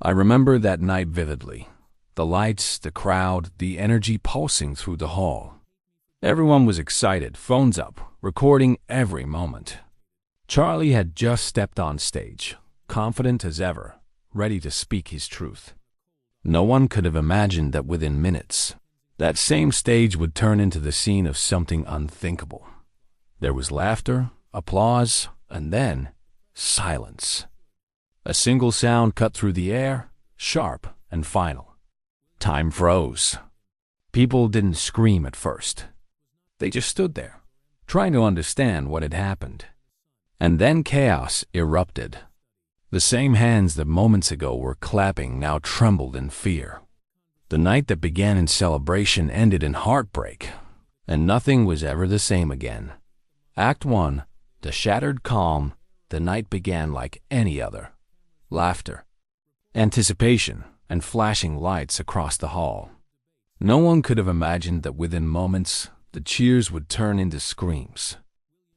I remember that night vividly. The lights, the crowd, the energy pulsing through the hall. Everyone was excited, phones up, recording every moment. Charlie had just stepped on stage, confident as ever, ready to speak his truth. No one could have imagined that within minutes, that same stage would turn into the scene of something unthinkable. There was laughter, applause, and then silence. A single sound cut through the air, sharp and final. Time froze. People didn't scream at first. They just stood there, trying to understand what had happened. And then chaos erupted. The same hands that moments ago were clapping now trembled in fear. The night that began in celebration ended in heartbreak, and nothing was ever the same again. Act 1, the shattered calm, the night began like any other. Laughter, anticipation, and flashing lights across the hall. No one could have imagined that within moments, the cheers would turn into screams.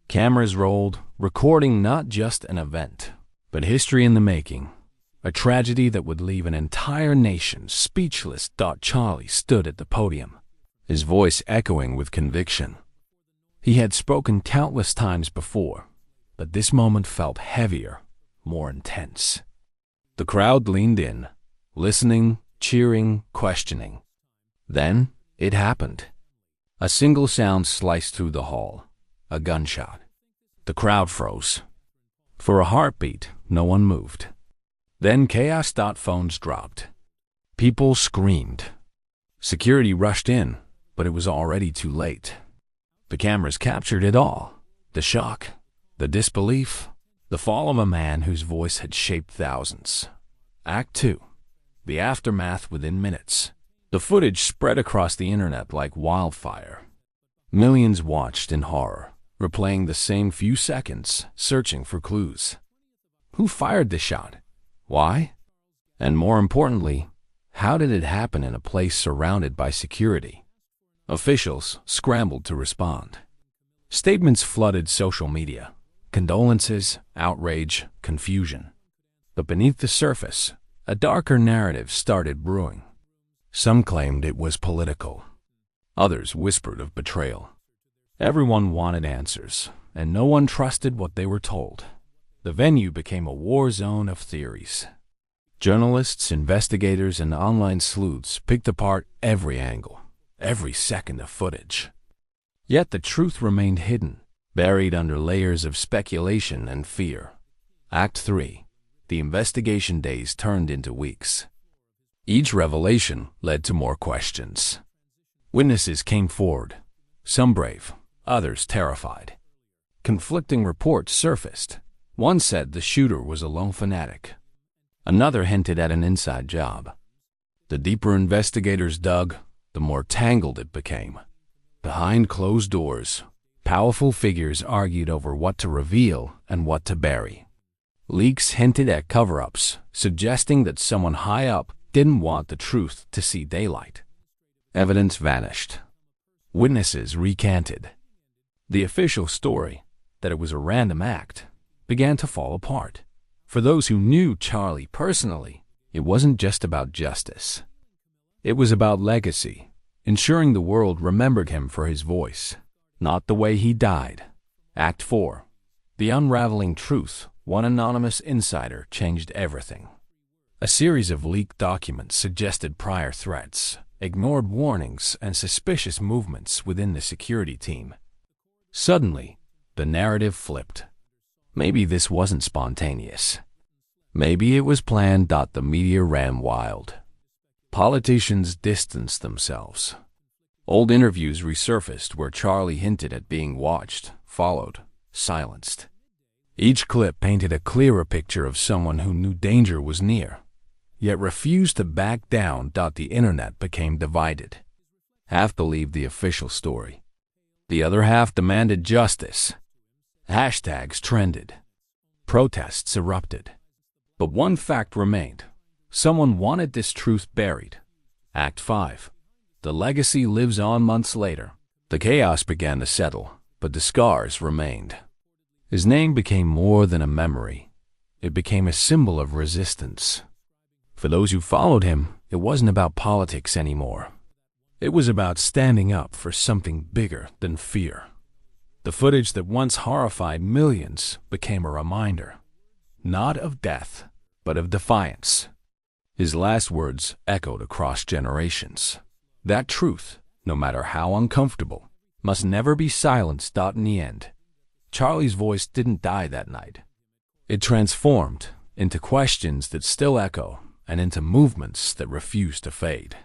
Cameras rolled, recording not just an event, but history in the making. A tragedy that would leave an entire nation speechless. Charlie stood at the podium, his voice echoing with conviction. He had spoken countless times before, but this moment felt heavier, more intense. The crowd leaned in, listening, cheering, questioning. Then it happened. A single sound sliced through the hall, a gunshot. The crowd froze. For a heartbeat, no one moved. Then chaos. Phones dropped. People screamed. Security rushed in, but it was already too late. The cameras captured it all. The shock, the disbelief, the fall of a man whose voice had shaped thousands. Act 2, the aftermath within minutes. The footage spread across the internet like wildfire. Millions watched in horror, replaying the same few seconds, searching for clues. Who fired the shot? Why? And more importantly, how did it happen in a place surrounded by security? Officials scrambled to respond. Statements flooded social media. Condolences, outrage, confusion. But beneath the surface, a darker narrative started brewing. Some claimed it was political. Others whispered of betrayal. Everyone wanted answers, and no one trusted what they were told. The venue became a war zone of theories. Journalists, investigators, and online sleuths picked apart every angle, every second of footage. Yet the truth remained hidden, buried under layers of speculation and fear. Act 3. The investigation days turned into weeks. Each revelation led to more questions. Witnesses came forward, some brave, others terrified. Conflicting reports surfaced. One said the shooter was a lone fanatic. Another hinted at an inside job. The deeper investigators dug, the more tangled it became. Behind closed doors, powerful figures argued over what to reveal and what to bury. Leaks hinted at cover-ups, suggesting that someone high up didn't want the truth to see daylight. Evidence vanished. Witnesses recanted. The official story, that it was a random act, began to fall apart. For those who knew Charlie personally, it wasn't just about justice. It was about legacy, ensuring the world remembered him for his voice, not the way he died. Act 4. The unraveling truth. One anonymous insider changed everything. A series of leaked documents suggested prior threats, ignored warnings, and suspicious movements within the security team. Suddenly, the narrative flipped. Maybe this wasn't spontaneous. Maybe it was planned. The media ran wild. Politicians distanced themselves. Old interviews resurfaced where Charlie hinted at being watched, followed, silenced. Each clip painted a clearer picture of someone who knew danger was near, yet refused to back down. The internet became divided. Half believed the official story. The other half demanded justice. Hashtags trended. Protests erupted. But one fact remained. Someone wanted this truth buried. Act 5. The legacy lives on months later. The chaos began to settle, but the scars remained. His name became more than a memory. It became a symbol of resistance. For those who followed him, it wasn't about politics anymore. It was about standing up for something bigger than fear. The footage that once horrified millions became a reminder, not of death, but of defiance. His last words echoed across generations. That truth, no matter how uncomfortable, must never be silenced. In the end, Charlie's voice didn't die that night. It transformed into questions that still echo and into movements that refuse to fade.